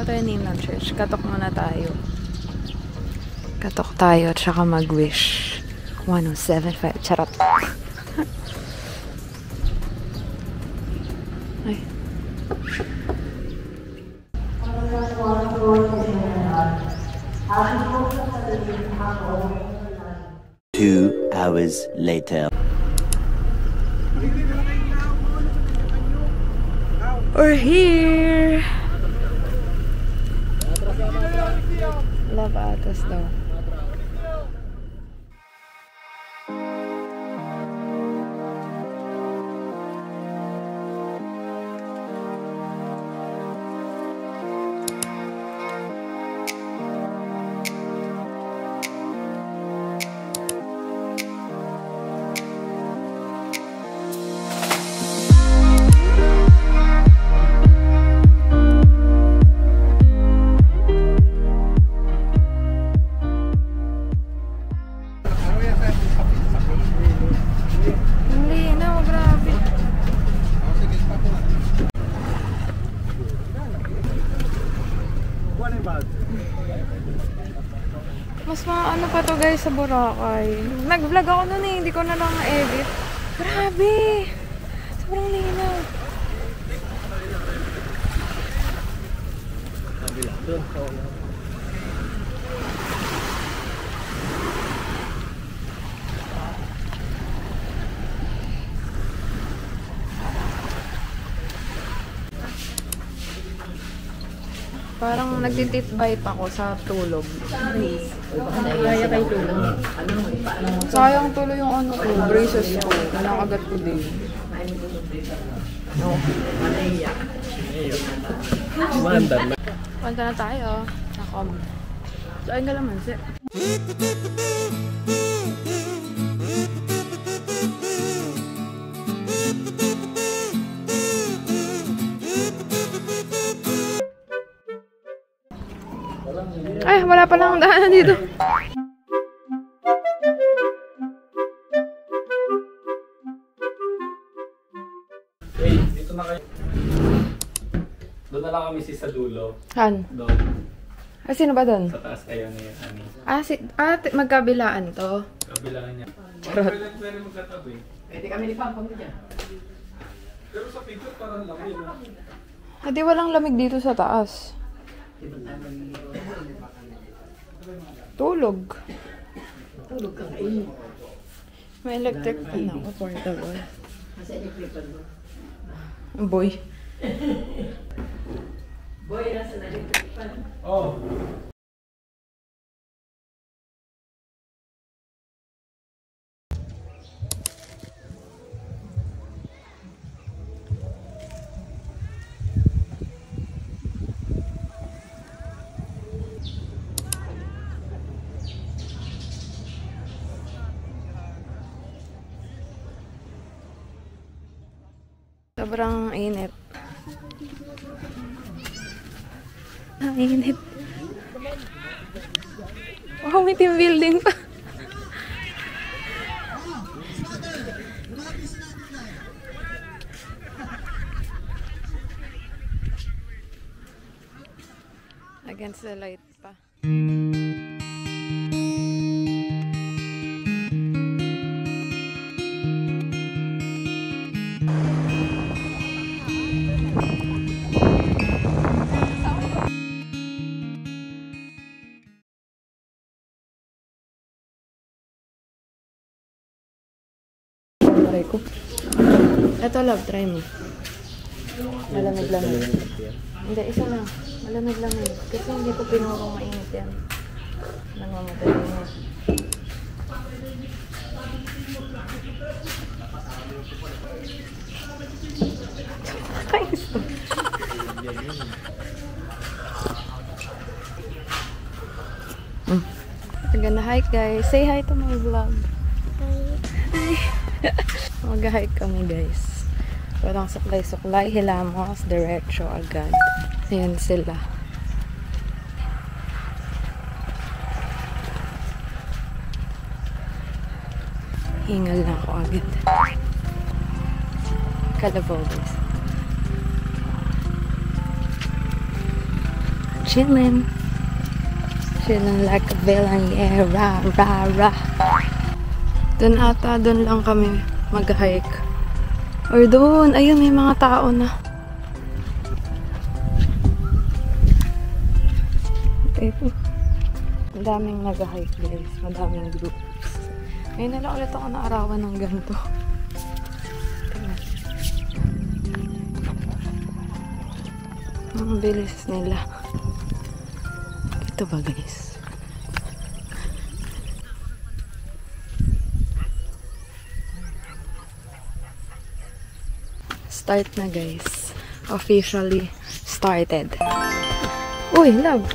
tayo Ninang Church. Katok muna tayo. Katok tayo at saka mag-wish. 1075. Charot. Ay. Two hours later. We're here! Love atas daw. Mas ano pa to guys sa Boracay. Nag-vlog ako nun eh, hindi ko na lang na-edit. Grabe! Sobrang linaw. Parang nagtitip-bite ako sa tulog. Kaya kayo tulog. Sayang tuloy yung ano ko, braces ko. Nakagat ko din. No. Punta na tayo. Nakom. Saan ka naman, sir? Ay, wala pa lang daanan dito. Hey, dito na kayo. Doon na lang kami sa dulo. Han? Doon. Ah, sino ba doon? Sa taas kayo na yan, Ani. Magkabilaan to. Kabilangan niya. Charot. Pwede magkatabi. Pwede kami ni Pampang dyan. Pero sa picture parang laki na. Hindi walang lamig dito sa taas. Tulog. Tulog ka kayo. May electric fan ako, portable. Nasa electric fan mo? Boy. Boy, nasa electric fan. Oh. Sobrang init. Init. Wow, may team building pa. Against the light pa. Ko. Ito love, try mo. Malamig-lamig. Hindi, isa lang. Malamig-lamig. Kasi hindi ko pinurong mainit yan. Nangamatay mo. Thanks. We're gonna hike, guys. Say hi to my vlog. Hi. Mag-hike kami guys. Walang suklay-suklay, hilamos, diretso agad. Ayan sila. Hingal na ako agad. Kalabaw guys. chillin'. Chillin' like a villain, yeah, rah, rah, rah. Doon ata, doon lang kami mag-hike. Or doon, ayun, may mga tao na. Ito. Ang daming nag-hike guys, madaming groups. Ngayon na lang ulit ako naarawan ng ganito. Tingnan. Ang bilis nila. Ito ba guys? Start na guys. Officially started. Uy, love!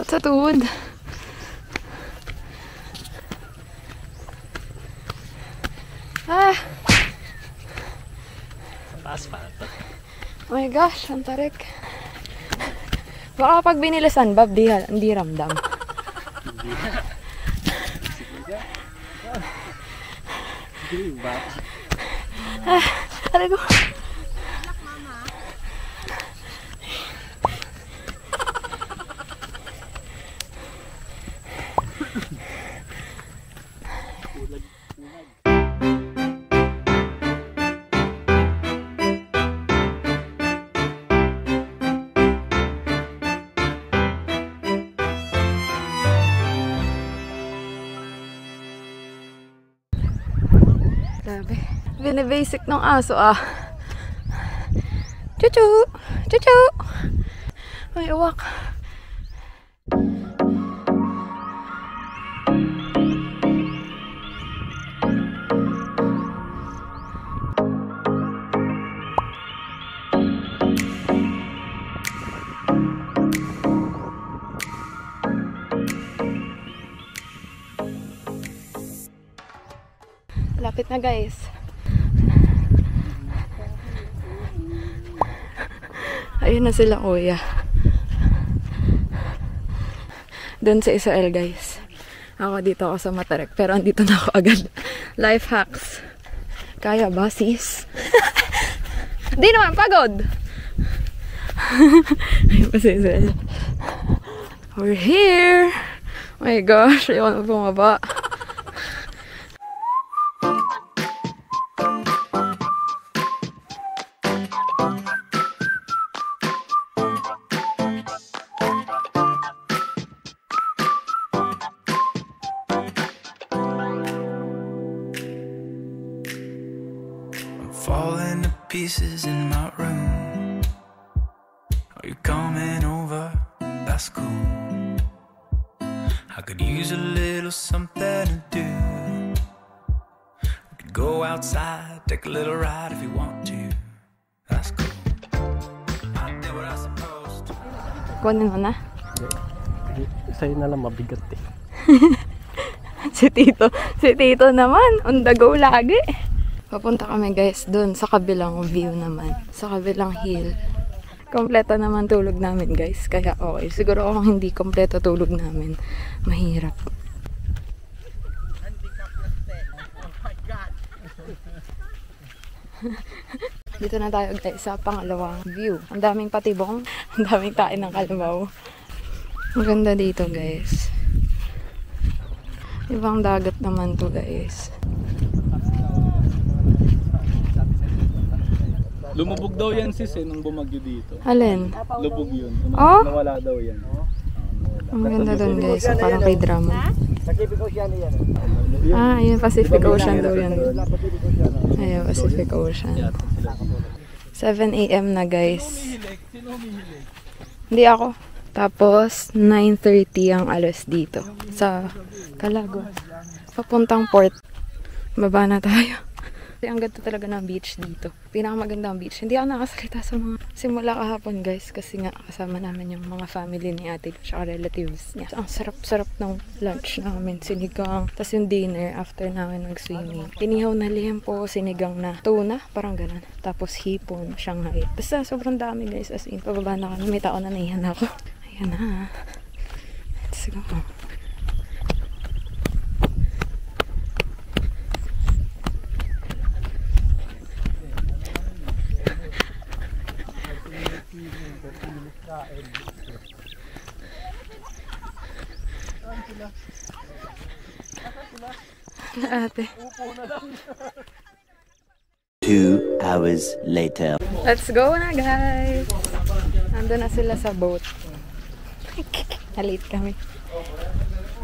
Sa tuhod. Ah! Oh my gosh, ang tarik. Baka pag binilisan, Bob, hindi ramdam. Ah, aray ko. Grabe. Binibasic ng aso ah. Chuchu! Chuchu! May uwak. Lapit na guys. Ayun na sila kuya. Doon sa Israel guys. Ako dito ako sa Matarek. Pero andito na ako agad. Life hacks. Kaya ba sis? Di naman pagod. Ayun pa si Israel. We're here. Oh my gosh. Ayoko na bumaba. Falling to pieces in my room. Are you coming over? That's cool. I could use a little something to do. We could go outside, take a little ride if you want to. That's cool. I did what I supposed to. Kunin mo na. Sa'yo na lang mabigat eh. Si Tito naman. On the go lagi. Papunta kami guys dun sa kabilang view naman. Sa kabilang hill. Kompleto naman tulog namin guys. Kaya okay. Siguro kung hindi kompleto tulog namin, mahirap. Dito na tayo guys sa pangalawang view. Ang daming patibong. Ang daming tain ng kalabaw. Ang ganda dito guys. Ibang dagat naman to guys. Lumubog daw yan sis nung bumagyo dito. Alin? Lubog yun. Oh? Nawala daw yan. Ang ganda dun guys. Parang kay drama. Ah, yun Pacific Ocean daw yan. Ayun, Pacific Ocean. 7 AM na guys. Hindi ako. Tapos 9:30 ang alas dito. Sa Calagua. Papuntang port. Baba na tayo. Kasi ang ganda talaga ng beach dito. Pinakamaganda ang beach. Hindi ako nakasalita sa mga simula kahapon guys. Kasi nga kasama namin yung mga family ni ate at relatives niya. So, ang sarap-sarap ng lunch namin. Sinigang. Tapos yung dinner after namin mag-swimming. Inihaw na liempo, sinigang na tuna. Parang ganun. Tapos hipon, Shanghai. Basta sobrang dami guys. As in, pababa na kami. May tao na naihan ako. Ayan na. Let's go. Na ate. 2 hours later. Let's go na guys! Nandun na sila sa boat. Halate kami.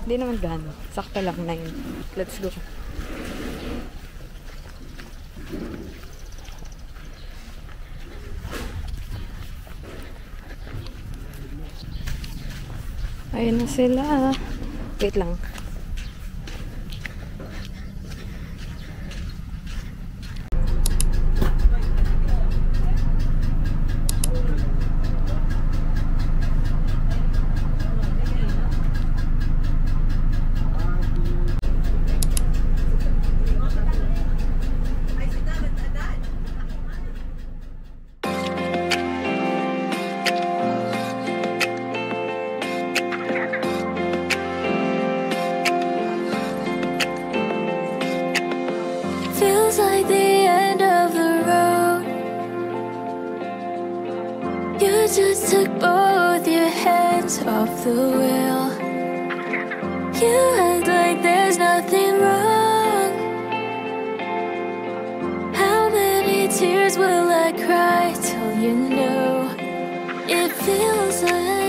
Hindi naman gano'n. Sakto lang 9. Let's go. Ayun na sila. Wait lang. Feels like the end of the road. You just took both your hands off the wheel. You act like there's nothing wrong. How many tears will I cry till you know it feels like